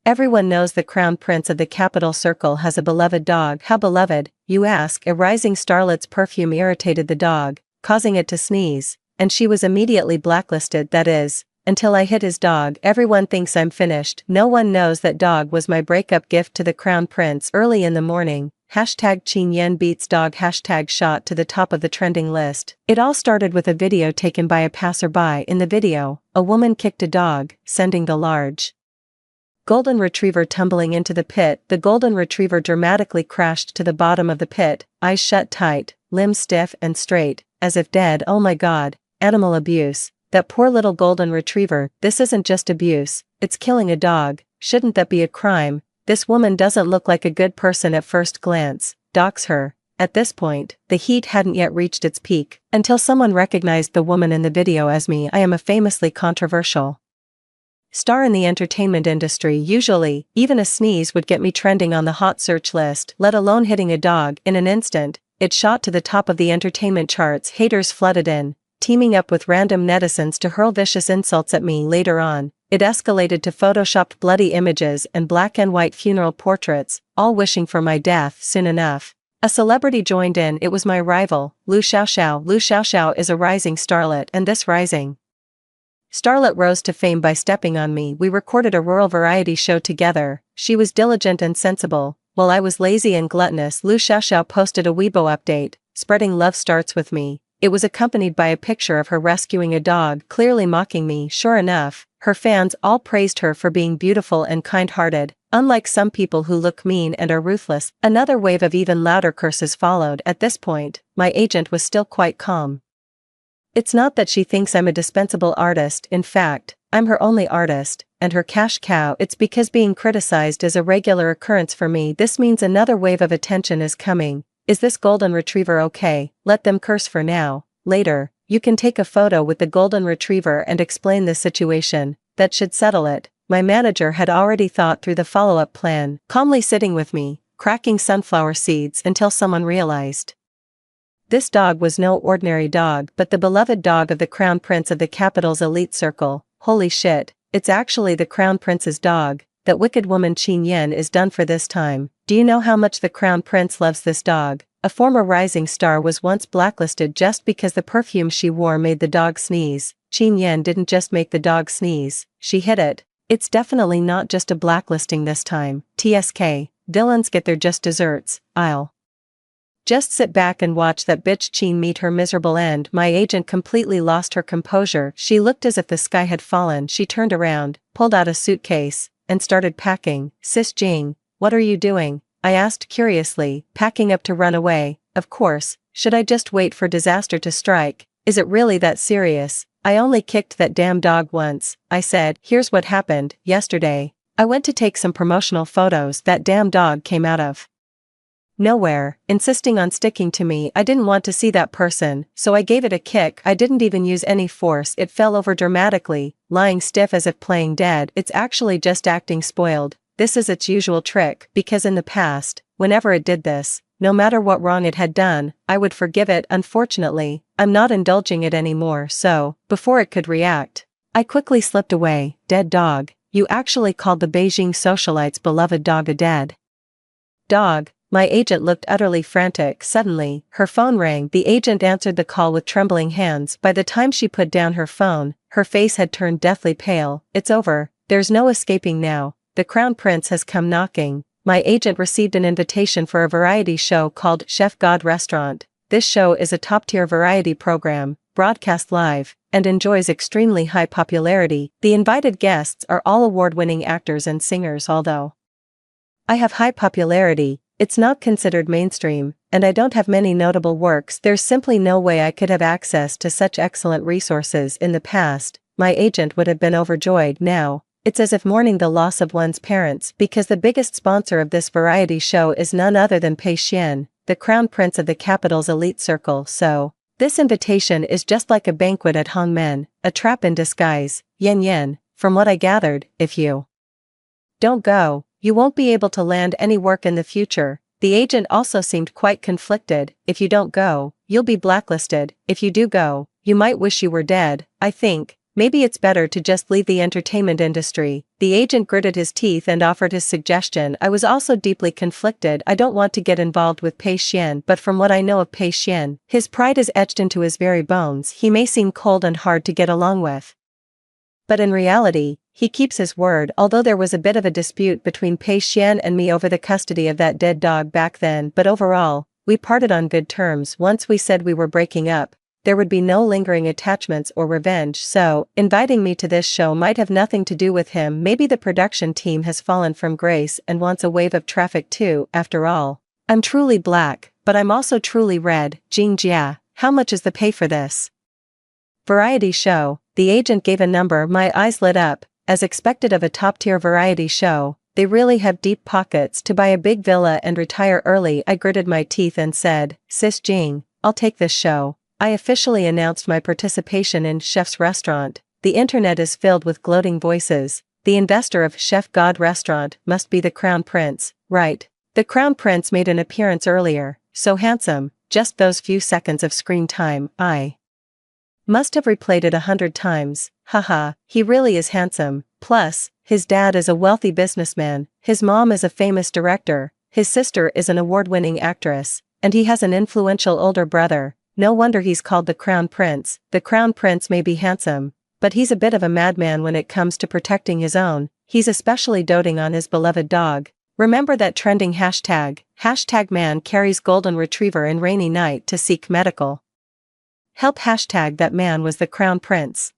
Everyone knows the crown prince of the capital circle has a beloved dog. How beloved, you ask? A rising starlet's perfume irritated the dog, causing it to sneeze, and she was immediately blacklisted. That is, until I hit his dog. Everyone thinks I'm finished. No one knows that dog was my breakup gift to the crown prince early in the morning. Hashtag Qin Yen beats dog. Hashtag shot to the top of the trending list. It all started with a video taken by a passerby. In the video, a woman kicked a dog, sending the large golden retriever tumbling into the pit. The golden retriever dramatically crashed to the bottom of the pit, eyes shut tight, limbs stiff and straight, as if dead. Oh my god, animal abuse. That poor little golden retriever. This isn't just abuse, it's killing a dog. Shouldn't that be a crime? This woman doesn't look like a good person at first glance. Dox her. At this point, the heat hadn't yet reached its peak, until someone recognized the woman in the video as me. I am a famously controversial star in the entertainment industry. Usually, even a sneeze would get me trending on the hot search list, let alone hitting a dog. In an instant, it shot to the top of the entertainment charts. Haters flooded in, teaming up with random netizens to hurl vicious insults at me. Later on, it escalated to photoshopped bloody images and black and white funeral portraits, all wishing for my death. Soon enough, a celebrity joined in. It was my rival, Lu Xiaoxiao. Lu Xiaoxiao is a rising starlet, and this rising starlet rose to fame by stepping on me. We recorded a rural variety show together. She was diligent and sensible, while I was lazy and gluttonous. Lu Xiaoxiao posted a Weibo update, spreading love starts with me. It was accompanied by a picture of her rescuing a dog, clearly mocking me. Sure enough, her fans all praised her for being beautiful and kind-hearted, unlike some people who look mean and are ruthless. Another wave of even louder curses followed. At this point, my agent was still quite calm. It's not that she thinks I'm a dispensable artist. In fact, I'm her only artist, and her cash cow. It's because being criticized is a regular occurrence for me. This means another wave of attention is coming. Is this golden retriever okay? Let them curse for now. Later, you can take a photo with the golden retriever and explain the situation. That should settle it. My manager had already thought through the follow-up plan, calmly sitting with me, cracking sunflower seeds until someone realized this dog was no ordinary dog, but the beloved dog of the crown prince of the capital's elite circle. Holy shit, it's actually the crown prince's dog. That wicked woman Qin Yen is done for this time. Do you know how much the crown prince loves this dog? A former rising star was once blacklisted just because the perfume she wore made the dog sneeze. Qin Yen didn't just make the dog sneeze, she hit it. It's definitely not just a blacklisting this time. TSK, villains get their just desserts. I'll just sit back and watch that bitch Qin meet her miserable end. My agent completely lost her composure. She looked as if the sky had fallen. She turned around, pulled out a suitcase, and started packing. Sis Jing, what are you doing? I asked curiously, packing up to run away. Of course, should I just wait for disaster to strike? Is it really that serious? I only kicked that damn dog once, I said. Here's what happened. Yesterday, I went to take some promotional photos. That damn dog came out of nowhere, insisting on sticking to me. I didn't want to see that person, so I gave it a kick. I didn't even use any force. It fell over dramatically, lying stiff as if playing dead. It's actually just acting spoiled. This is its usual trick, because in the past, whenever it did this, no matter what wrong it had done, I would forgive it. Unfortunately, I'm not indulging it anymore, so, before it could react, I quickly slipped away. Dead dog. You actually called the Beijing socialite's beloved dog a dead dog. My agent looked utterly frantic. Suddenly, her phone rang. The agent answered the call with trembling hands. By the time she put down her phone, her face had turned deathly pale. It's over. There's no escaping now. The crown prince has come knocking. My agent received an invitation for a variety show called Chef God Restaurant. This show is a top-tier variety program, broadcast live, and enjoys extremely high popularity. The invited guests are all award-winning actors and singers. Although I have high popularity, it's not considered mainstream, and I don't have many notable works. There's simply no way I could have access to such excellent resources in the past. My agent would have been overjoyed. Now, it's as if mourning the loss of one's parents, because the biggest sponsor of this variety show is none other than Pei Xian, the crown prince of the capital's elite circle. So, this invitation is just like a banquet at Hongmen, a trap in disguise. Yen yen, from what I gathered, if you don't go, you won't be able to land any work in the future. The agent also seemed quite conflicted. If you don't go, you'll be blacklisted. If you do go, you might wish you were dead. I think, maybe it's better to just leave the entertainment industry. The agent gritted his teeth and offered his suggestion. I was also deeply conflicted. I don't want to get involved with Pei Xian, but from what I know of Pei Xian, his pride is etched into his very bones. He may seem cold and hard to get along with, but in reality, he keeps his word. Although there was a bit of a dispute between Pei Xian and me over the custody of that dead dog back then, but overall, we parted on good terms. Once we said we were breaking up, there would be no lingering attachments or revenge, so inviting me to this show might have nothing to do with him. Maybe the production team has fallen from grace and wants a wave of traffic too. After all, I'm truly black, but I'm also truly red. Jing Jia, how much is the pay for this variety show? The agent gave a number. My eyes lit up. As expected of a top-tier variety show, they really have deep pockets to buy a big villa and retire early. I gritted my teeth and said, Sis Jing, I'll take this show. I officially announced my participation in Chef's Restaurant. The internet is filled with gloating voices. The investor of Chef God Restaurant must be the Crown Prince, right? The Crown Prince made an appearance earlier. So handsome, just those few seconds of screen time. I must have replayed it 100 times. Haha, he really is handsome. Plus, his dad is a wealthy businessman, his mom is a famous director, his sister is an award-winning actress, and he has an influential older brother. No wonder he's called the Crown Prince. The Crown Prince may be handsome, but he's a bit of a madman when it comes to protecting his own. He's especially doting on his beloved dog. Remember that trending hashtag? Hashtag man carries golden retriever in rainy night to seek medical help. Hashtag that man was the Crown Prince.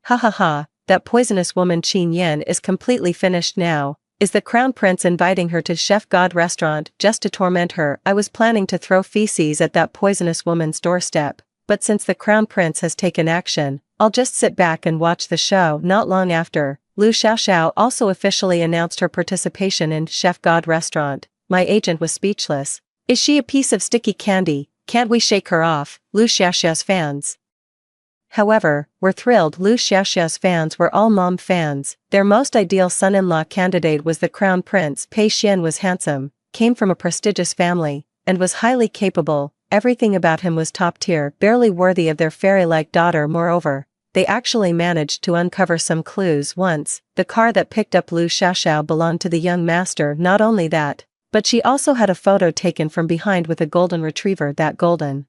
Ha ha ha, that poisonous woman Qin Yin is completely finished now. Is the Crown Prince inviting her to Chef God Restaurant just to torment her? I was planning to throw feces at that poisonous woman's doorstep, but since the Crown Prince has taken action, I'll just sit back and watch the show. Not long after, Lu Xiaoxiao also officially announced her participation in Chef God Restaurant. My agent was speechless. Is she a piece of sticky candy? Can't we shake her off? Lu Xiaoxiao's fans, however, were thrilled. Lu Xiaoxiao's fans were all mom fans. Their most ideal son-in-law candidate was the Crown Prince. Pei Xian was handsome, came from a prestigious family, and was highly capable. Everything about him was top-tier, barely worthy of their fairy-like daughter. Moreover, they actually managed to uncover some clues. Once, the car that picked up Lu Xiaoxiao belonged to the young master. Not only that, but she also had a photo taken from behind with a golden retriever. That golden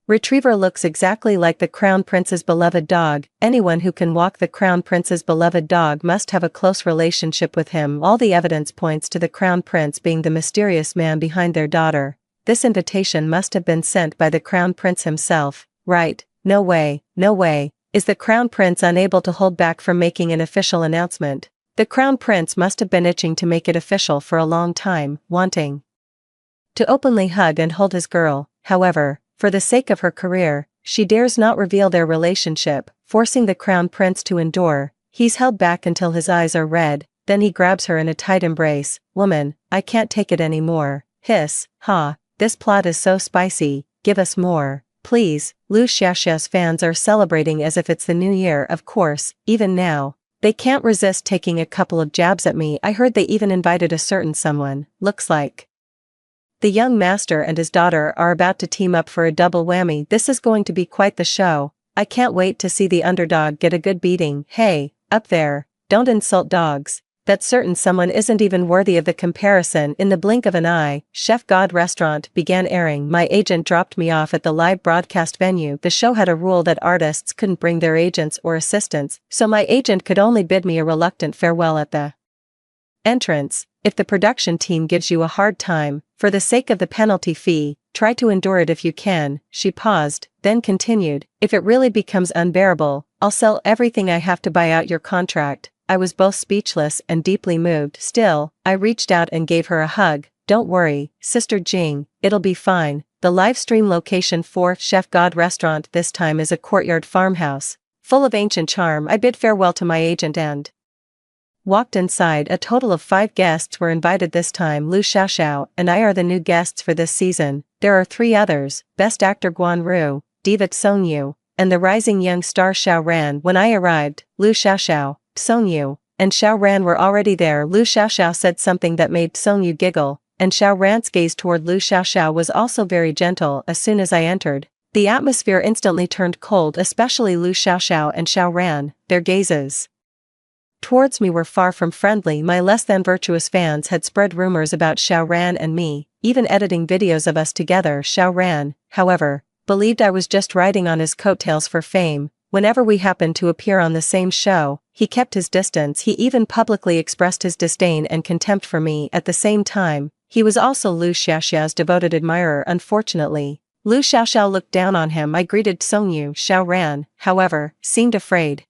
retriever looks exactly like the Crown Prince's beloved dog. Anyone who can walk the Crown Prince's beloved dog must have a close relationship with him. All the evidence points to the Crown Prince being the mysterious man behind their daughter. This invitation must have been sent by the Crown Prince himself, right? No way, no way. Is the Crown Prince unable to hold back from making an official announcement? The Crown Prince must have been itching to make it official for a long time, wanting to openly hug and hold his girl. However, for the sake of her career, she dares not reveal their relationship, forcing the Crown Prince to endure. He's held back until his eyes are red, then he grabs her in a tight embrace. Woman, I can't take it anymore. Hiss, ha, this plot is so spicy, give us more, please. Lu Xiaoxiao's fans are celebrating as if it's the new year. Of course, even now, they can't resist taking a couple of jabs at me. I heard they even invited a certain someone. Looks like the young master and his daughter are about to team up for a double whammy. This is going to be quite the show. I can't wait to see the underdog get a good beating. Hey, up there, don't insult dogs. That certain someone isn't even worthy of the comparison. In the blink of an eye, Chef God Restaurant began airing. My agent dropped me off at the live broadcast venue. The show had a rule that artists couldn't bring their agents or assistants, so my agent could only bid me a reluctant farewell at the entrance. If the production team gives you a hard time, for the sake of the penalty fee, try to endure it if you can. She paused, then continued, if it really becomes unbearable, I'll sell everything I have to buy out your contract. I was both speechless and deeply moved. Still, I reached out and gave her a hug. Don't worry, Sister Jing, it'll be fine. The live stream location for Chef God Restaurant this time is a courtyard farmhouse, full of ancient charm. I bid farewell to my agent and walked inside. A total of 5 guests were invited this time. Lu Xiaoxiao and I are the new guests for this season. There are 3 others, Best Actor Guan Ru, Diva Song Yu, and the rising young star Xiao Ran. When I arrived, Lu Xiaoxiao, Song Yu, and Xiao Ran were already there. Lu Xiaoxiao said something that made Song Yu giggle, and Xiao Ran's gaze toward Lu Xiaoxiao was also very gentle. As soon as I entered, The atmosphere instantly turned cold, especially Lu Xiaoxiao and Xiao Ran, their gazes towards me were far from friendly. My less than virtuous fans had spread rumors about Xiao Ran and me, even editing videos of us together. Xiao Ran, however, believed I was just riding on his coattails for fame. Whenever we happened to appear on the same show, he kept his distance. He even publicly expressed his disdain and contempt for me. At the same time, he was also Lu Xiaoxiao's devoted admirer. Unfortunately, Lu Xiaoxiao looked down on him. I greeted Songyu. Xiao Ran, however, seemed afraid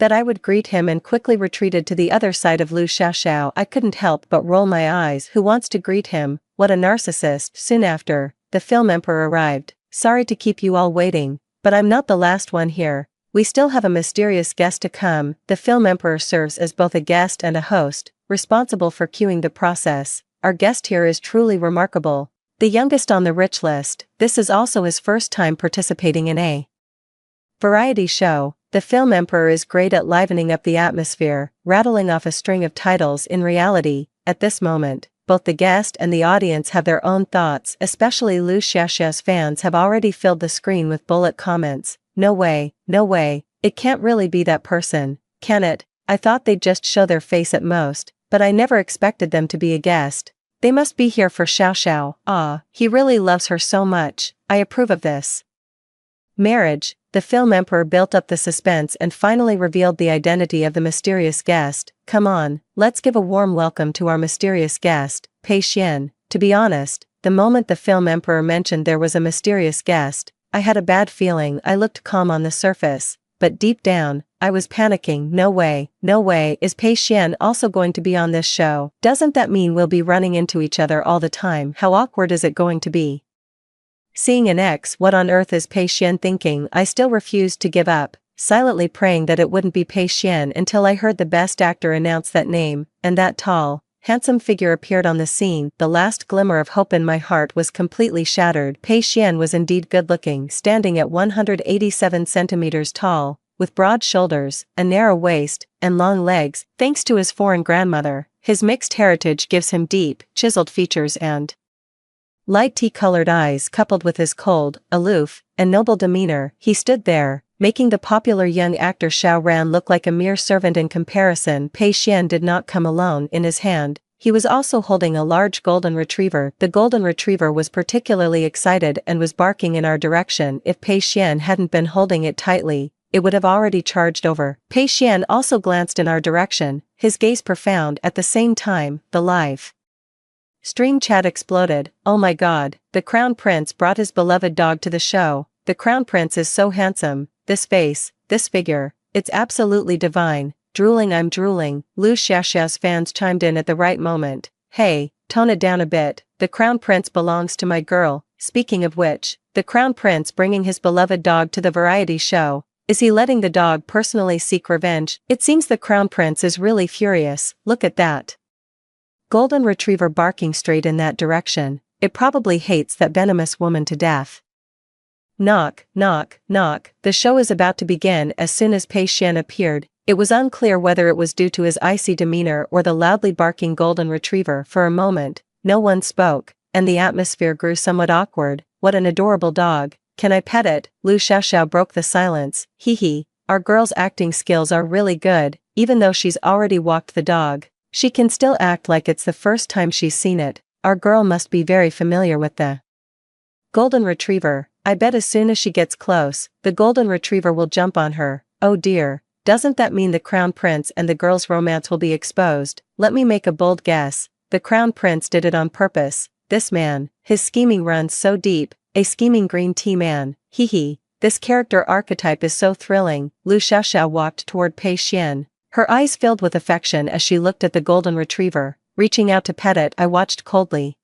that I would greet him and quickly retreated to the other side of Lu Xiaoxiao. I couldn't help but roll my eyes. Who wants to greet him? What a narcissist. Soon after, the film emperor arrived. Sorry to keep you all waiting, but I'm not the last one here. We still have a mysterious guest to come. The film emperor serves as both a guest and a host, responsible for cueing the process. Our guest here is truly remarkable. The youngest on the rich list, this is also his first time participating in a variety show. The film emperor is great at livening up the atmosphere, rattling off a string of titles. In reality, at this moment, both the guest and the audience have their own thoughts, especially Lu Xiaoxiao's fans have already filled the screen with bullet comments. No way, it can't really be that person, can it? I thought they'd just show their face at most, but I never expected them to be a guest. They must be here for Xiaoxiao. Ah, he really loves her so much. I approve of this marriage. The film emperor built up the suspense and finally revealed the identity of the mysterious guest. Come on, let's give a warm welcome to our mysterious guest, Pei Xian. To be honest, the moment the film emperor mentioned there was a mysterious guest, I had a bad feeling. I looked calm on the surface, but deep down, I was panicking. No way, is Pei Xian also going to be on this show? Doesn't that mean we'll be running into each other all the time? How awkward is it going to be? Seeing an ex, what on earth is Pei Xian thinking? I still refused to give up, silently praying that it wouldn't be Pei Xian until I heard the best actor announce that name, and that tall, handsome figure appeared on the scene. The last glimmer of hope in my heart was completely shattered. Pei Xian was indeed good-looking, standing at 187 centimeters tall, with broad shoulders, a narrow waist, and long legs. Thanks to his foreign grandmother, his mixed heritage gives him deep, chiseled features and light tea-colored eyes. Coupled with his cold, aloof, and noble demeanor, he stood there, making the popular young actor Xiao Ran look like a mere servant in comparison. Pei Xian did not come alone. In his hand, he was also holding a large golden retriever. The golden retriever was particularly excited and was barking in our direction. If Pei Xian hadn't been holding it tightly, it would have already charged over. Pei Xian also glanced in our direction, his gaze profound. At the same time, the live stream chat exploded. Oh my god, the crown prince brought his beloved dog to the show. The crown prince is so handsome, this face, this figure, it's absolutely divine. Drooling, I'm drooling. Lu Xiaoxiao's fans chimed in at the right moment. Hey, tone it down a bit, the crown prince belongs to my girl. Speaking of which, the crown prince bringing his beloved dog to the variety show. Is he letting the dog personally seek revenge? It seems the crown prince is really furious. Look at that golden retriever barking straight in that direction. It probably hates that venomous woman to death. Knock, knock, knock. The show is about to begin. As soon as Pei Xian appeared, it was unclear whether it was due to his icy demeanor or the loudly barking golden retriever. For a moment, no one spoke, and the atmosphere grew somewhat awkward. What an adorable dog. Can I pet it? Lu Xiaoxiao broke the silence. Hee, our girl's acting skills are really good. Even though she's already walked the dog, she can still act like it's the first time she's seen it. Our girl must be very familiar with the golden retriever. I bet as soon as she gets close, the golden retriever will jump on her. Oh dear, doesn't that mean the crown prince and the girl's romance will be exposed? Let me make a bold guess. The crown prince did it on purpose. This man, his scheming runs so deep, a scheming green tea man. Hee, this character archetype is so thrilling. Lu Xiaoxiao walked toward Pei Xian, her eyes filled with affection as she looked at the golden retriever. Reaching out to pet it, I watched coldly.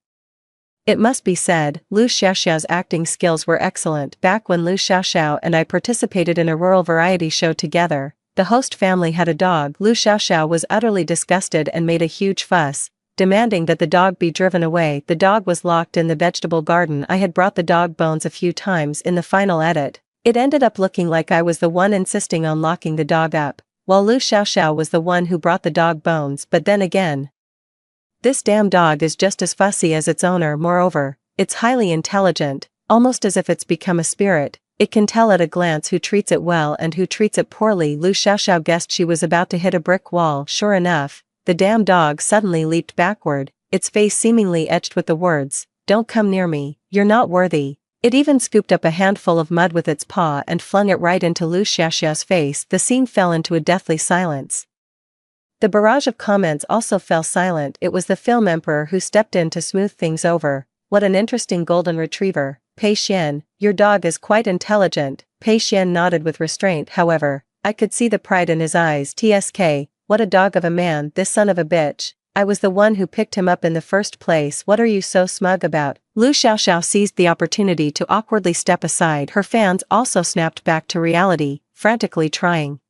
It must be said, Lu Xiaoxiao's acting skills were excellent. Back when Lu Xiaoxiao and I participated in a rural variety show together, the host family had a dog. Lu Xiaoxiao was utterly disgusted and made a huge fuss, demanding that the dog be driven away. The dog was locked in the vegetable garden. I had brought the dog bones a few times. In the final edit, it ended up looking like I was the one insisting on locking the dog up, while Lu Xiaoxiao was the one who brought the dog bones. But then again, this damn dog is just as fussy as its owner. Moreover, it's highly intelligent. almost as if it's become a spirit. It can tell at a glance who treats it well and who treats it poorly. Lu Xiaoxiao guessed she was about to hit a brick wall. Sure enough, the damn dog suddenly leaped backward, its face seemingly etched with the words, "Don't come near me, you're not worthy." It even scooped up a handful of mud with its paw and flung it right into Lu Xiaoxiao's face. The scene fell into a deathly silence. The barrage of comments also fell silent. It was the film emperor who stepped in to smooth things over. "What an interesting golden retriever, Pei Xian, your dog is quite intelligent." Pei Xian nodded with restraint. However, I could see the pride in his eyes. "TSK, what a dog of a man, this son of a bitch. I was the one who picked him up in the first place. What are you so smug about?" Lu Xiaoxiao seized the opportunity to awkwardly step aside. Her fans also snapped back to reality, frantically trying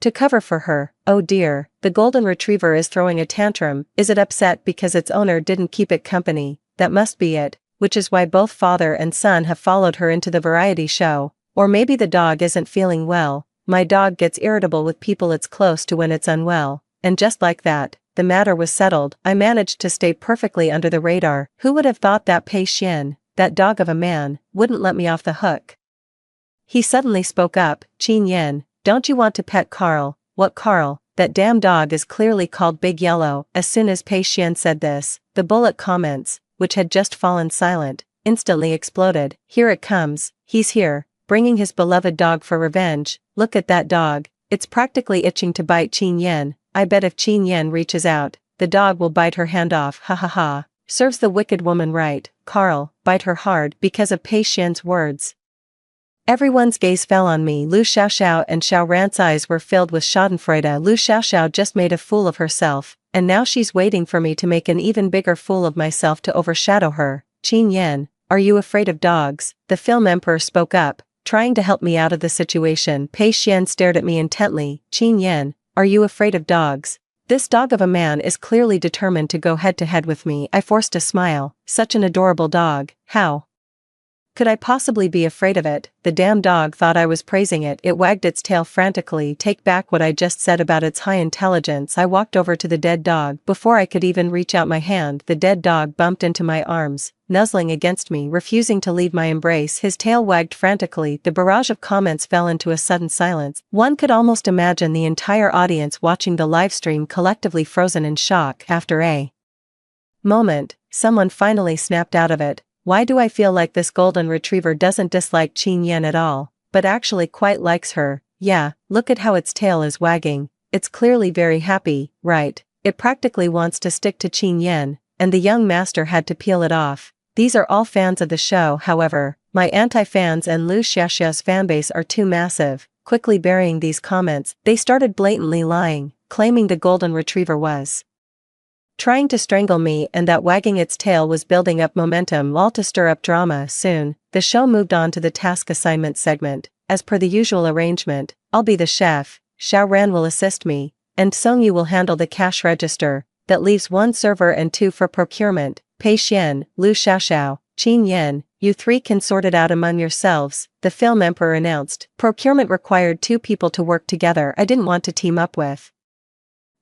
to cover for her. "Oh dear, the golden retriever is throwing a tantrum. Is it upset because its owner didn't keep it company? That must be it, which is why both father and son have followed her into the variety show. Or maybe the dog isn't feeling well. My dog gets irritable with people it's close to when it's unwell." And just like that, the matter was settled. I managed to stay perfectly under the radar. Who would have thought that Pei Xian, that dog of a man, wouldn't let me off the hook? He suddenly spoke up. "Qin Yan, don't you want to pet Carl?" "What Carl? That damn dog is clearly called Big Yellow." As soon as Pei Xian said this, the bullet comments, which had just fallen silent, instantly exploded. "Here it comes, he's here, bringing his beloved dog for revenge. Look at that dog, it's practically itching to bite Qin Yan. I bet if Qin Yan reaches out, the dog will bite her hand off. Ha ha ha. Serves the wicked woman right. Carl, bite her hard." Because of Pei Xian's words, everyone's gaze fell on me. Lu Xiaoxiao and Xiao Ran's eyes were filled with schadenfreude. Lu Xiaoxiao just made a fool of herself, and now she's waiting for me to make an even bigger fool of myself to overshadow her. "Qin Yan, are you afraid of dogs?" The film emperor spoke up, trying to help me out of the situation. Pei Xian stared at me intently. "Qin Yan, are you afraid of dogs? This dog of a man is clearly determined to go head to head with me." I forced a smile. Such an adorable dog. How could I possibly be afraid of it? The damn dog thought I was praising it. It wagged its tail frantically. Take back what I just said about its high intelligence. I walked over to the dead dog. Before I could even reach out my hand, the dead dog bumped into my arms, nuzzling against me, refusing to leave my embrace. His tail wagged frantically. The barrage of comments fell into a sudden silence. One could almost imagine the entire audience watching the live stream collectively frozen in shock. After a moment, someone finally snapped out of it. "Why do I feel like this golden retriever doesn't dislike Qin Yan at all, but actually quite likes her? Yeah, look at how its tail is wagging. It's clearly very happy, right? It practically wants to stick to Qin Yan, and the young master had to peel it off." These are all fans of the show. However, my anti-fans and Lu Xiaoxiao's fanbase are too massive. Quickly burying these comments, they started blatantly lying, claiming the golden retriever was trying to strangle me and that wagging its tail was building up momentum, all to stir up drama. Soon, the show moved on to the task assignment segment. As per the usual arrangement, I'll be the chef, Xiao Ran will assist me, and Songyu will handle the cash register. That leaves 1 server and 2 for procurement. Pei Xian, Lu Xiaoxiao, Qin Yan, you 3 can sort it out among yourselves, the film emperor announced. Procurement required 2 people to work together. I didn't want to team up with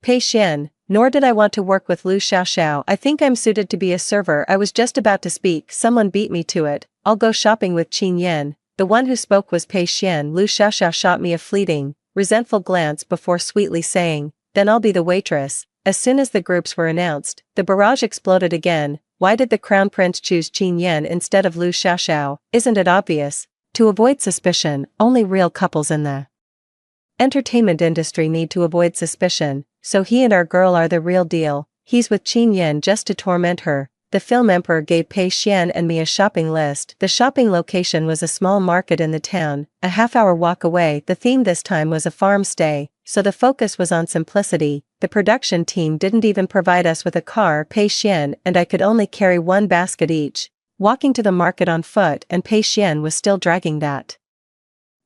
Pei Xian, nor did I want to work with Lu Xiaoxiao. I think I'm suited to be a server. I was just about to speak. Someone beat me to it. I'll go shopping with Qin Yan. The one who spoke was Pei Xian. Lu Xiaoxiao shot me a fleeting, resentful glance before sweetly saying, "Then I'll be the waitress." As soon as the groups were announced, the barrage exploded again. Why did the crown prince choose Qin Yan instead of Lu Xiaoxiao? Isn't it obvious? To avoid suspicion, only real couples in the entertainment industry need to avoid suspicion, so he and our girl are the real deal. He's with Qin Yan just to torment her. The film emperor gave Pei Xian and me a shopping list. The shopping location was a small market in the town, a half-hour walk away. The theme this time was a farm stay, so the focus was on simplicity. The production team didn't even provide us with a car. Pei Xian and I could only carry 1 basket each, walking to the market on foot, and Pei Xian was still dragging that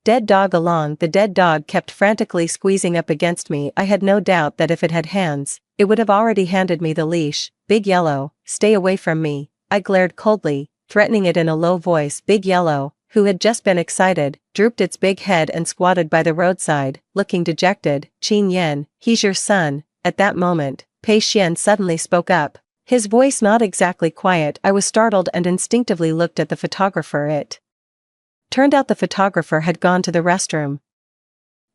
dead dog along. The dead dog kept frantically squeezing up against me. I had no doubt that if it had hands, it would have already handed me the leash. "Big Yellow, stay away from me." I glared coldly, threatening it in a low voice. Big Yellow, who had just been excited, drooped its big head and squatted by the roadside, looking dejected. "Qin Yan, he's your son." At that moment, Pei Xian suddenly spoke up. His voice not exactly quiet. I was startled and instinctively looked at the photographer. It turned out the photographer had gone to the restroom.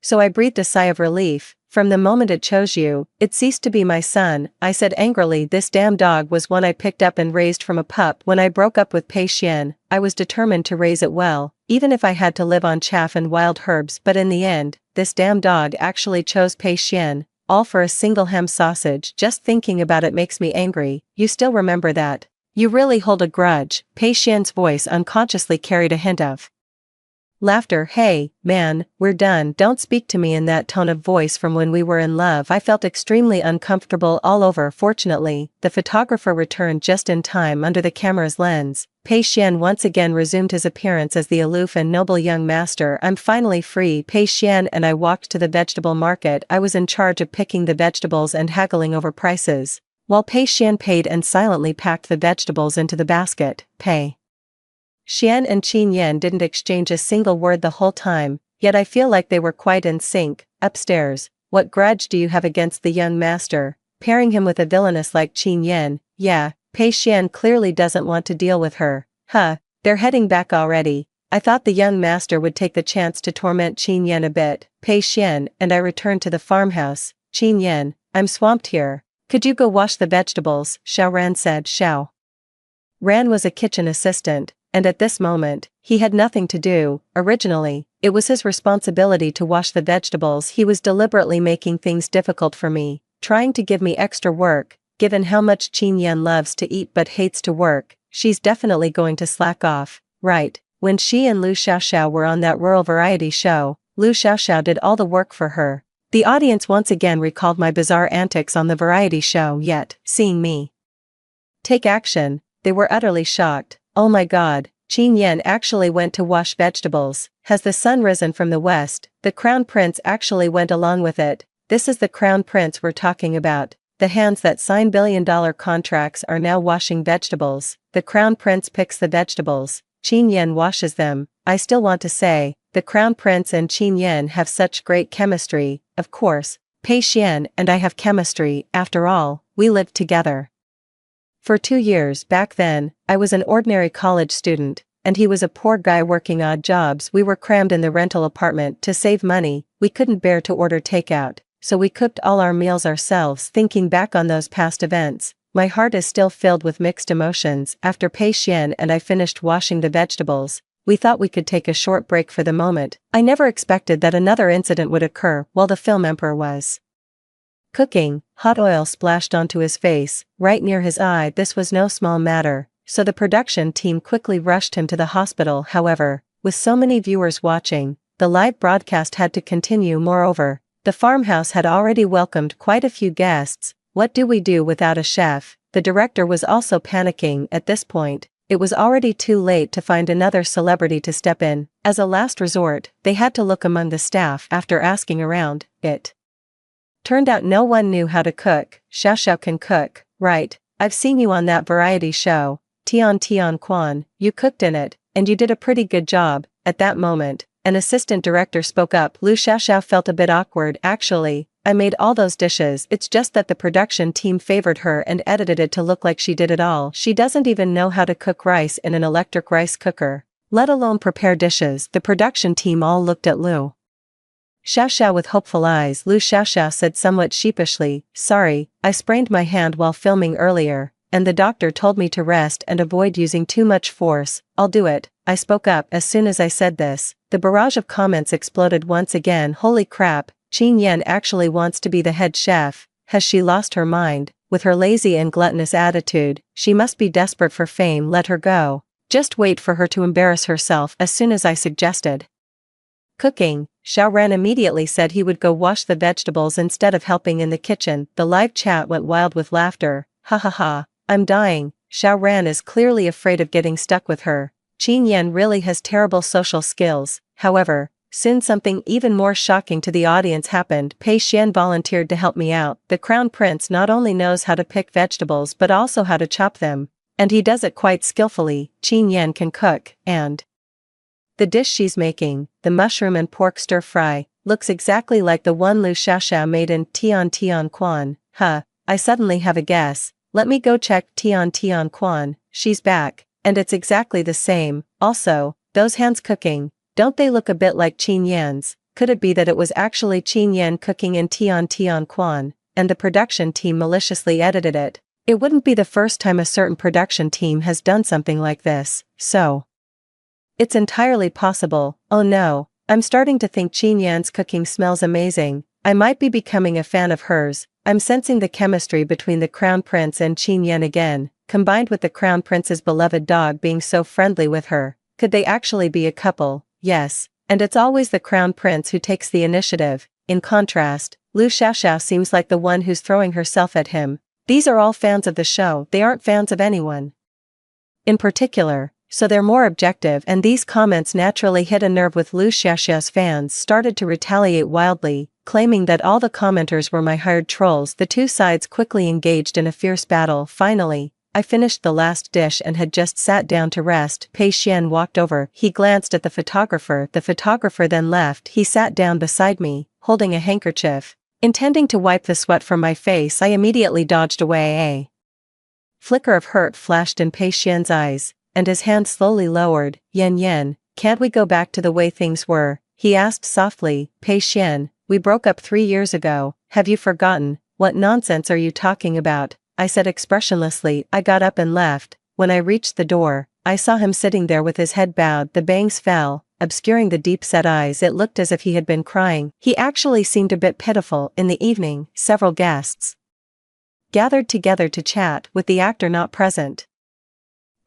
So I breathed a sigh of relief. From the moment it chose you, it ceased to be my son, I said angrily. This damn dog was one I picked up and raised from a pup. When I broke up with Pei Xian, I was determined to raise it well, even if I had to live on chaff and wild herbs. But in the end, this damn dog actually chose Pei Xian, all for a single ham sausage. Just thinking about it makes me angry. You still remember that? You really hold a grudge. Pei Xian's voice unconsciously carried a hint of laughter. Hey, man, we're done. Don't speak to me in that tone of voice from when we were in love. I felt extremely uncomfortable all over. Fortunately, the photographer returned just in time under the camera's lens. Pei Xian once again resumed his appearance as the aloof and noble young master. I'm finally free. Pei Xian and I walked to the vegetable market. I was in charge of picking the vegetables and haggling over prices, while Pei Xian paid and silently packed the vegetables into the basket. Pei Xian and Qin Yan didn't exchange a single word the whole time, yet I feel like they were quite in sync. Upstairs, what grudge do you have against the young master, pairing him with a villainess like Qin Yan? Yeah, Pei Xian clearly doesn't want to deal with her. Huh, they're heading back already. I thought the young master would take the chance to torment Qin Yan a bit. Pei Xian and I returned to the farmhouse. Qin Yan, I'm swamped here. Could you go wash the vegetables? Xiao Ran said. Xiao Ran was a kitchen assistant, and at this moment, he had nothing to do. Originally, it was his responsibility to wash the vegetables. He was deliberately making things difficult for me, trying to give me extra work. Given how much Qin Yan loves to eat but hates to work, she's definitely going to slack off, right? When she and Lu Xiaoxiao were on that rural variety show, Lu Xiaoxiao did all the work for her. The audience once again recalled my bizarre antics on the variety show, yet, seeing me take action, they were utterly shocked. Oh my god, Qin Yan actually went to wash vegetables. Has the sun risen from the west? The crown prince actually went along with it. This is the crown prince we're talking about. The hands that sign billion-dollar contracts are now washing vegetables. The crown prince picks the vegetables. Qin Yan washes them. I still want to say, the crown prince and Qin Yan have such great chemistry. Of course, Pei Xian and I have chemistry. After all, we lived together for 2 years. Back then, I was an ordinary college student, and he was a poor guy working odd jobs. We were crammed in the rental apartment. To save money, we couldn't bear to order takeout, so we cooked all our meals ourselves. Thinking back on those past events, my heart is still filled with mixed emotions. After Pei Xian and I finished washing the vegetables, we thought we could take a short break for the moment. I never expected that another incident would occur while the film emperor was cooking. Hot oil splashed onto his face, right near his eye. This was no small matter, so the production team quickly rushed him to the hospital. However, with so many viewers watching, the live broadcast had to continue. Moreover, the farmhouse had already welcomed quite a few guests. What do we do without a chef? The director was also panicking. At this point, it was already too late to find another celebrity to step in. As a last resort, they had to look among the staff. After asking around, it turned out no one knew how to cook. Xiaoxiao can cook, right? I've seen you on that variety show, Tian Quan. You cooked in it, and you did a pretty good job. At that moment, an assistant director spoke up. Lu Xiaoxiao felt a bit awkward. Actually, I made all those dishes. It's just that the production team favored her and edited it to look like she did it all. She doesn't even know how to cook rice in an electric rice cooker, let alone prepare dishes. The production team all looked at Lu Xiaoxiao with hopeful eyes. Lu Xiaoxiao said somewhat sheepishly, "Sorry, I sprained my hand while filming earlier, and the doctor told me to rest and avoid using too much force. I'll do it," I spoke up. As soon as I said this, the barrage of comments exploded once again. Holy crap, Qin Yan actually wants to be the head chef. Has she lost her mind? With her lazy and gluttonous attitude, she must be desperate for fame. Let her go. Just wait for her to embarrass herself. As soon as I suggested cooking, Xiao Ran immediately said he would go wash the vegetables instead of helping in the kitchen. The live chat went wild with laughter. Ha ha ha, I'm dying. Xiao Ran is clearly afraid of getting stuck with her. Qin Yan really has terrible social skills. However, soon something even more shocking to the audience happened. Pei Xian volunteered to help me out. The crown prince not only knows how to pick vegetables but also how to chop them, and he does it quite skillfully. Qin Yan can cook, and the dish she's making, the mushroom and pork stir-fry, looks exactly like the one Lu Xiaoxiao made in Tian Quan. Huh, I suddenly have a guess. let me go check Tian Quan, she's back, and it's exactly the same. Also, those hands cooking, don't they look a bit like Qin Yan's? Could it be that it was actually Qin Yan cooking in Tian Quan, and the production team maliciously edited it? It wouldn't be the first time a certain production team has done something like this, so it's entirely possible. Oh no, I'm starting to think Qin Yan's cooking smells amazing. I might be becoming a fan of hers. I'm sensing the chemistry between the Crown Prince and Qin Yan again, combined with the Crown Prince's beloved dog being so friendly with her. Could they actually be a couple? Yes, and it's always the Crown Prince who takes the initiative. In contrast, Lu Xiaoxiao seems like the one who's throwing herself at him. These are all fans of the show, they aren't fans of anyone in particular, so they're more objective, and these comments naturally hit a nerve with Lu Xiaoxiao's fans started to retaliate wildly, claiming that all the commenters were my hired trolls. The two sides quickly engaged in a fierce battle. Finally, I finished the last dish and had just sat down to rest. Pei Xian walked over, he glanced at the photographer then left. He sat down beside me, holding a handkerchief. Intending to wipe the sweat from my face, I immediately dodged away. A flicker of hurt flashed in Pei Xian's eyes, and his hand slowly lowered. Yan, can't we go back to the way things were? He asked softly. Pei Xian, we broke up 3 years ago, have you forgotten? What nonsense are you talking about? I said expressionlessly. I got up and left. When I reached the door, I saw him sitting there with his head bowed. The bangs fell, obscuring the deep-set eyes. It looked as if he had been crying. He actually seemed a bit pitiful. In the evening, several guests gathered together to chat, with the actor not present.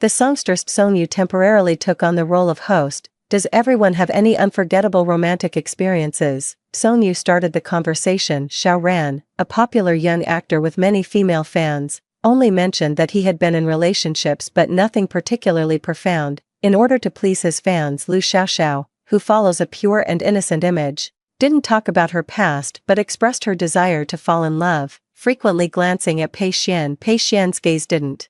The songstress Song Yu temporarily took on the role of host. Does everyone have any unforgettable romantic experiences? Song Yu started the conversation. Xiao Ran, a popular young actor with many female fans, only mentioned that he had been in relationships but nothing particularly profound. In order to please his fans, Lu Xiaoxiao, who follows a pure and innocent image, didn't talk about her past but expressed her desire to fall in love, frequently glancing at Pei Xian. Pei Xian's gaze didn't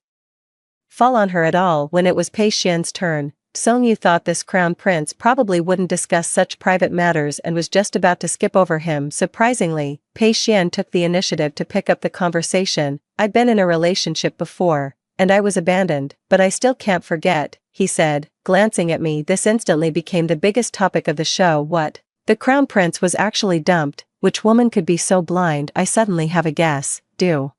fall on her at all. When it was Pei Xian's turn, Song Yu thought this crown prince probably wouldn't discuss such private matters and was just about to skip over him. Surprisingly, Pei Xian took the initiative to pick up the conversation. I'd been in a relationship before, and I was abandoned, but I still can't forget, he said, glancing at me. This instantly became the biggest topic of the show. What? The crown prince was actually dumped? Which woman could be so blind? I suddenly have a guess. Do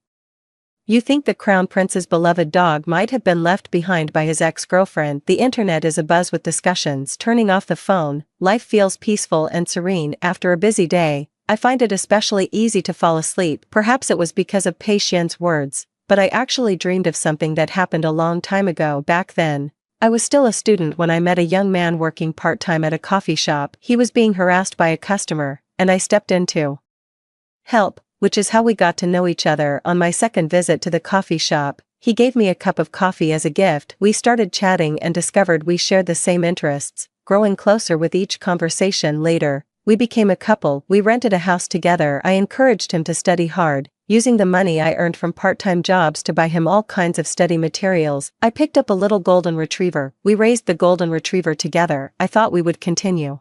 you think the crown prince's beloved dog might have been left behind by his ex-girlfriend? The internet is abuzz with discussions. Turning off the phone, life feels peaceful and serene. After a busy day, I find it especially easy to fall asleep. Perhaps it was because of Pei Xian's words, but I actually dreamed of something that happened a long time ago. Back then, I was still a student when I met a young man working part-time at a coffee shop. He was being harassed by a customer, and I stepped in to help, which is how we got to know each other. On my second visit to the coffee shop, he gave me a cup of coffee as a gift. We started chatting and discovered we shared the same interests, growing closer with each conversation. Later, we became a couple. We rented a house together. I encouraged him to study hard, using the money I earned from part-time jobs to buy him all kinds of study materials. I picked up a little golden retriever. We raised the golden retriever together. I thought we would continue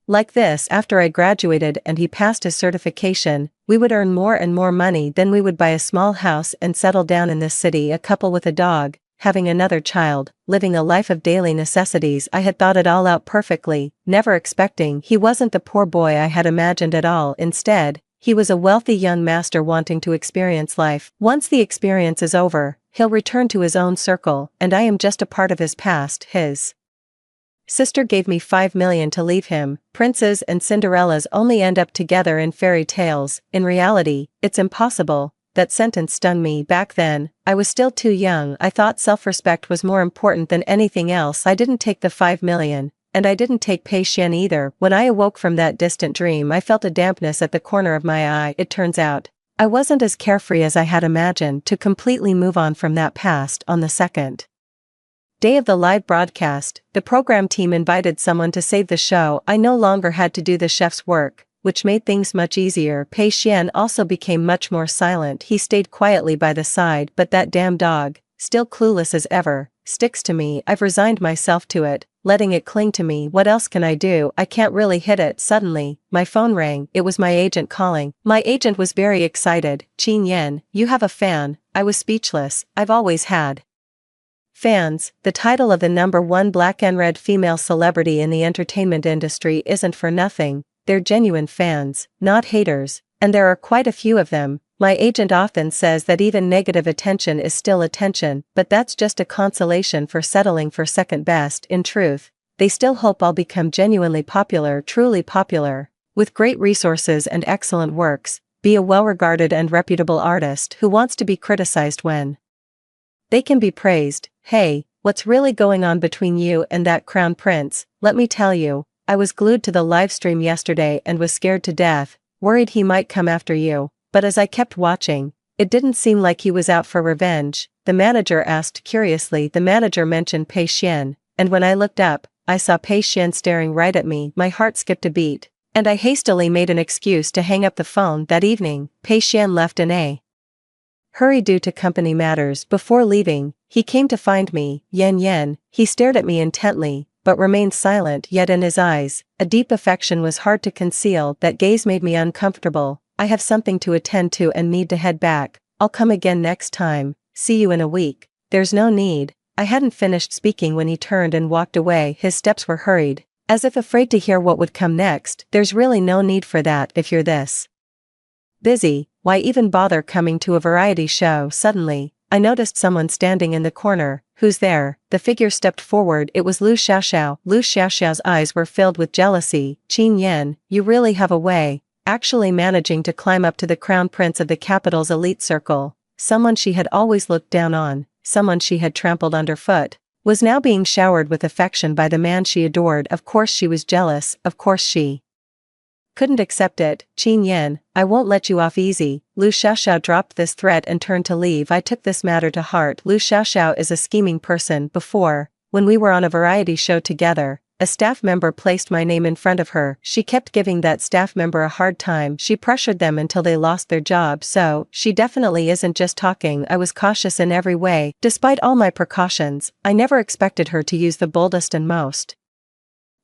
like this after I graduated and he passed his certification. We would earn more and more money, then we would buy a small house and settle down in this city, a couple with a dog, having another child, living a life of daily necessities. I had thought it all out perfectly, never expecting he wasn't the poor boy I had imagined at all. Instead, he was a wealthy young master wanting to experience life. Once the experience is over, he'll return to his own circle, and I am just a part of his past. His sister gave me 5 million to leave him. Princes and Cinderellas only end up together in fairy tales. In reality, it's impossible. That sentence stung me. Back then, I was still too young. I thought self-respect was more important than anything else. I didn't take the 5 million, and I didn't take Pei Xian either. When I awoke from that distant dream, I felt a dampness at the corner of my eye. It turns out, I wasn't as carefree as I had imagined. To completely move on from that past, on the second day of the live broadcast, the program team invited someone to save the show. I no longer had to do the chef's work, which made things much easier. Pei Xian also became much more silent. He stayed quietly by the side, but that damn dog, still clueless as ever, sticks to me. I've resigned myself to it, letting it cling to me. What else can I do? I can't really hit it. Suddenly, my phone rang. It was my agent calling. My agent was very excited. Qin Yen, you have a fan. I was speechless. I've always had fans. The title of the #1 black and red female celebrity in the entertainment industry isn't for nothing. They're genuine fans, not haters, and there are quite a few of them. My agent often says that even negative attention is still attention, but that's just a consolation for settling for second best. In truth, they still hope I'll become genuinely popular, truly popular, with great resources and excellent works, be a well-regarded and reputable artist who wants to be criticized when they can be praised. Hey, what's really going on between you and that crown prince? Let me tell you, I was glued to the live stream yesterday and was scared to death, worried he might come after you. But as I kept watching, it didn't seem like he was out for revenge. The manager asked curiously. The manager mentioned Pei Xian, and when I looked up, I saw Pei Xian staring right at me. My heart skipped a beat, and I hastily made an excuse to hang up the phone. That evening, Pei Xian left in a hurry due to company matters. Before leaving, he came to find me. Yen. He stared at me intently, but remained silent. Yet in his eyes, a deep affection was hard to conceal. That gaze made me uncomfortable. I have something to attend to and need to head back. I'll come again next time. See you in a week. There's no need. I hadn't finished speaking when he turned and walked away. His steps were hurried, as if afraid to hear what would come next. There's really no need for that if you're this busy. Why even bother coming to a variety show? Suddenly, I noticed someone standing in the corner. Who's there? The figure stepped forward. It was Lu Xiaoxiao. Lu Xiaoxiao's eyes were filled with jealousy. Qin Yen, you really have a way. Actually managing to climb up to the crown prince of the capital's elite circle, someone she had always looked down on, someone she had trampled underfoot, was now being showered with affection by the man she adored. Of course she was jealous, of course she couldn't accept it. Qin Yen, I won't let you off easy. Lu Xiaoxiao dropped this threat and turned to leave. I took this matter to heart. Lu Xiaoxiao is a scheming person. Before, when we were on a variety show together, a staff member placed my name in front of her. She kept giving that staff member a hard time. She pressured them until they lost their job. So, she definitely isn't just talking. I was cautious in every way. Despite all my precautions, I never expected her to use the boldest and most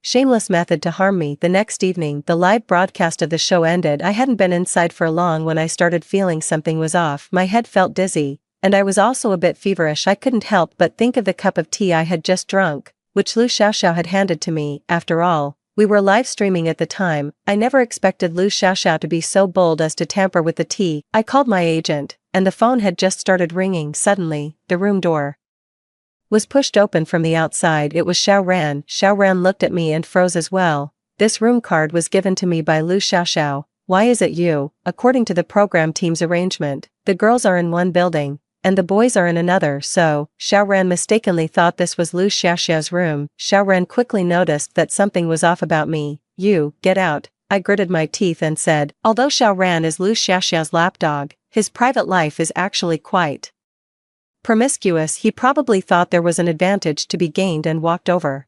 shameless method to harm me. The next evening, the live broadcast of the show ended. I hadn't been inside for long when I started feeling something was off. My head felt dizzy, and I was also a bit feverish. I couldn't help but think of the cup of tea I had just drunk, which Lu Xiaoxiao had handed to me. After all, we were live streaming at the time. I never expected Lu Xiaoxiao to be so bold as to tamper with the tea. I called my agent, and the phone had just started ringing. Suddenly, the room door was pushed open from the outside. It was Xiao Ran. Xiao Ran looked at me and froze as well. This room card was given to me by Lu Xiaoxiao. Why is it you? According to the program team's arrangement, the girls are in one building, and the boys are in another. So, Xiao Ran mistakenly thought this was Lu Xiaoxiao's room. Xiao Ran quickly noticed that something was off about me. You, get out. I gritted my teeth and said, although Xiao Ran is Lu Xiaoxiao's lapdog, his private life is actually quite promiscuous. He probably thought there was an advantage to be gained and walked over.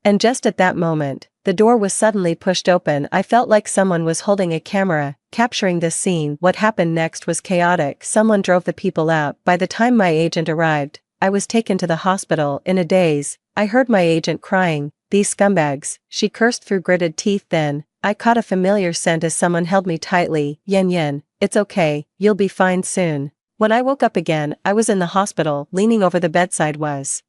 And just at that moment, the door was suddenly pushed open. I felt like someone was holding a camera, capturing this scene. What happened next was chaotic. Someone drove the people out. By the time my agent arrived, I was taken to the hospital. In a daze, I heard my agent crying, these scumbags. She cursed through gritted teeth. Then, I caught a familiar scent as someone held me tightly. Yen, it's okay, you'll be fine soon. When I woke up again, I was in the hospital. Leaning over the bedside was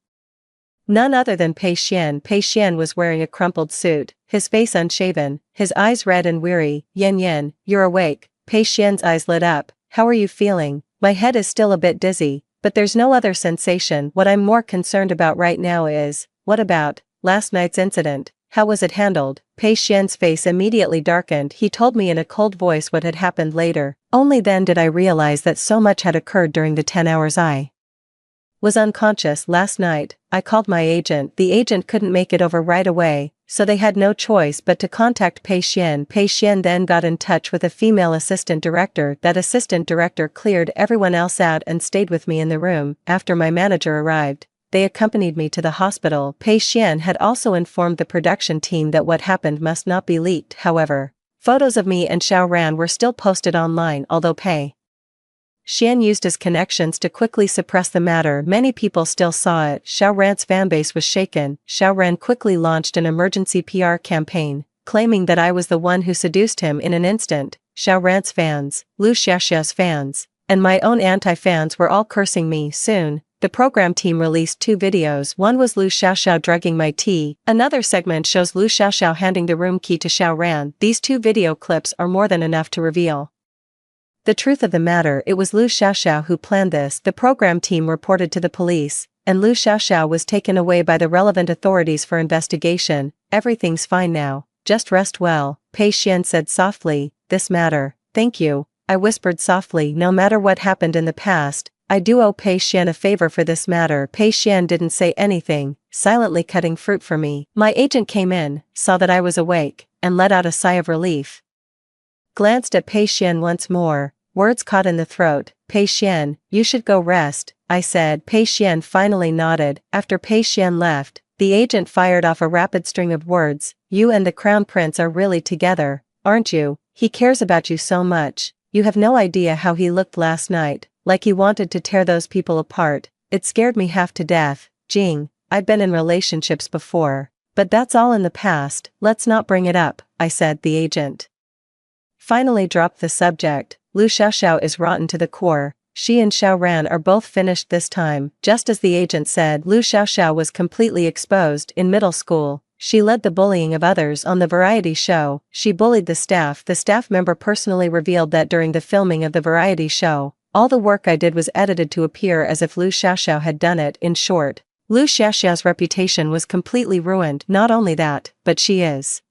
none other than Pei Xian. Pei Xian was wearing a crumpled suit, his face unshaven, his eyes red and weary. Yen, you're awake. Pei Xian's eyes lit up. How are you feeling? My head is still a bit dizzy, but there's no other sensation. What I'm more concerned about right now is, what about last night's incident? How was it handled? Pei Xian's face immediately darkened. He told me in a cold voice what had happened later. Only then did I realize that so much had occurred during the 10 hours I was unconscious. Last night, I called my agent. The agent couldn't make it over right away, so they had no choice but to contact Pei Xian. Pei Xian then got in touch with a female assistant director. That assistant director cleared everyone else out and stayed with me in the room. After my manager arrived, they accompanied me to the hospital. Pei Xian had also informed the production team that what happened must not be leaked. However, photos of me and Xiao Ran were still posted online. Although Pei Xian used his connections to quickly suppress the matter. Many people still saw it. Xiao Ran's fanbase was shaken. Xiao Ran quickly launched an emergency PR campaign, claiming that I was the one who seduced him in an instant. Xiao Ran's fans, Lu Xiaoxiao's fans, and my own anti-fans were all cursing me. Soon, the program team released 2 videos. One was Lu Xiaoxiao drugging my tea. Another segment shows Lu Xiaoxiao handing the room key to Xiao Ran. These 2 video clips are more than enough to reveal the truth of the matter. It was Lu Xiaoxiao who planned this. The program team reported to the police, and Lu Xiaoxiao was taken away by the relevant authorities for investigation. Everything's fine now, just rest well, Pei Xian said softly. This matter, thank you, I whispered softly. No matter what happened in the past, I do owe Pei Xian a favor for this matter. Pei Xian didn't say anything, silently cutting fruit for me. My agent came in, saw that I was awake, and let out a sigh of relief. Glanced at Pei Xian once more, words caught in the throat. Pei Xian, you should go rest, I said. Pei Xian finally nodded. After Pei Xian left, the agent fired off a rapid string of words. You and the Crown Prince are really together, aren't you? He cares about you so much. You have no idea how he looked last night, like he wanted to tear those people apart. It scared me half to death. Jing, I've been in relationships before, but that's all in the past. Let's not bring it up, I said. The agent finally dropped the subject. Lu Xiaoxiao is rotten to the core. She and Xiao Ran are both finished this time. Just as the agent said, Lu Xiaoxiao was completely exposed. In middle school, she led the bullying of others on the variety show. She bullied the staff. The staff member personally revealed that during the filming of the variety show, all the work I did was edited to appear as if Lu Xiaoxiao had done it. In short, Lu Xiaoxiao's reputation was completely ruined. Not only that, but she is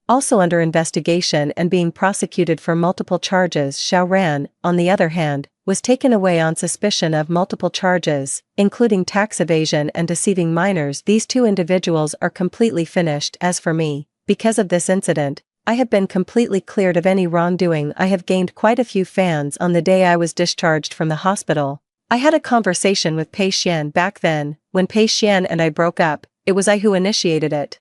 also under investigation and being prosecuted for multiple charges. Xiao Ran, on the other hand, was taken away on suspicion of multiple charges, including tax evasion and deceiving minors. These 2 individuals are completely finished. As for me, because of this incident, I have been completely cleared of any wrongdoing. I have gained quite a few fans. On the day I was discharged from the hospital, I had a conversation with Pei Xian. Back then, when Pei Xian and I broke up, it was I who initiated it.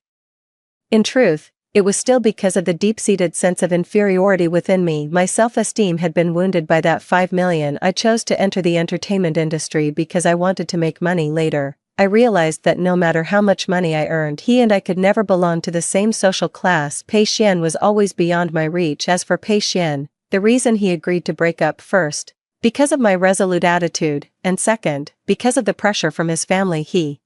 In truth, it was still because of the deep-seated sense of inferiority within me. My self-esteem had been wounded by that 5 million. I chose to enter the entertainment industry because I wanted to make money. Later, I realized that no matter how much money I earned, he and I could never belong to the same social class. Pei Xian was always beyond my reach. As for Pei Xian, the reason he agreed to break up, first, because of my resolute attitude, and second, because of the pressure from his family. He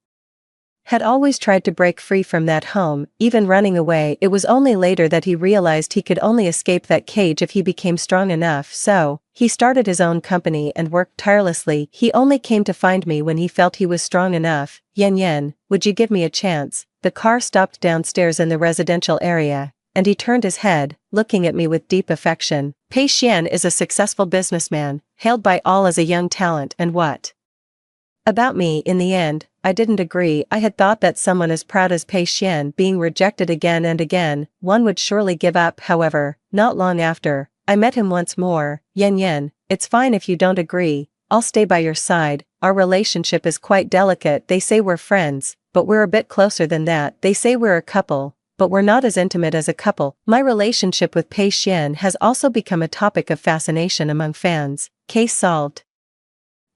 had always tried to break free from that home, even running away. It was only later that he realized he could only escape that cage if he became strong enough. So, he started his own company and worked tirelessly. He only came to find me when he felt he was strong enough. Yen Yen, would you give me a chance? The car stopped downstairs in the residential area, and he turned his head, looking at me with deep affection. Pei Xian is a successful businessman, hailed by all as a young talent. And what about me? In the end, I didn't agree. I had thought that someone as proud as Pei Xian being rejected again and again, one would surely give up. However, not long after, I met him once more. Yen Yen, it's fine if you don't agree, I'll stay by your side. Our relationship is quite delicate. They say we're friends, but we're a bit closer than that. They say we're a couple, but we're not as intimate as a couple. My relationship with Pei Xian has also become a topic of fascination among fans. Case solved.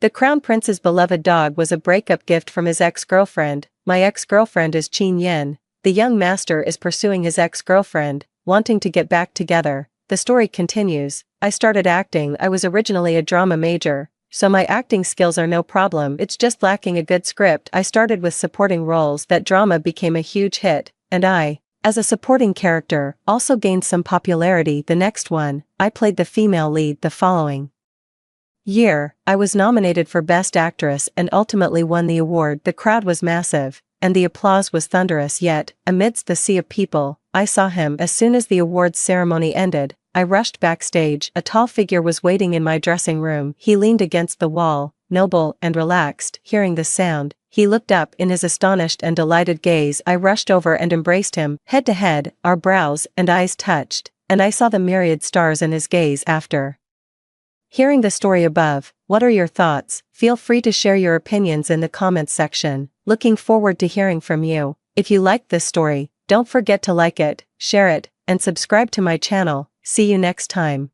The Crown Prince's beloved dog was a breakup gift from his ex-girlfriend. My ex-girlfriend is Qin Yen. The young master is pursuing his ex-girlfriend, wanting to get back together. The story continues. I started acting. I was originally a drama major, so my acting skills are no problem. It's just lacking a good script. I started with supporting roles. That drama became a huge hit, and I, as a supporting character, also gained some popularity. The next one, I played the female lead. The following year, I was nominated for Best Actress and ultimately won the award. The crowd was massive, and the applause was thunderous. Yet, amidst the sea of people, I saw him. As soon as the awards ceremony ended, I rushed backstage. A tall figure was waiting in my dressing room. He leaned against the wall, noble and relaxed. Hearing the sound, he looked up in his astonished and delighted gaze. I rushed over and embraced him. Head to head, our brows and eyes touched, and I saw the myriad stars in his gaze. After hearing the story above, what are your thoughts? Feel free to share your opinions in the comments section. Looking forward to hearing from you. If you liked this story, don't forget to like it, share it, and subscribe to my channel. See you next time.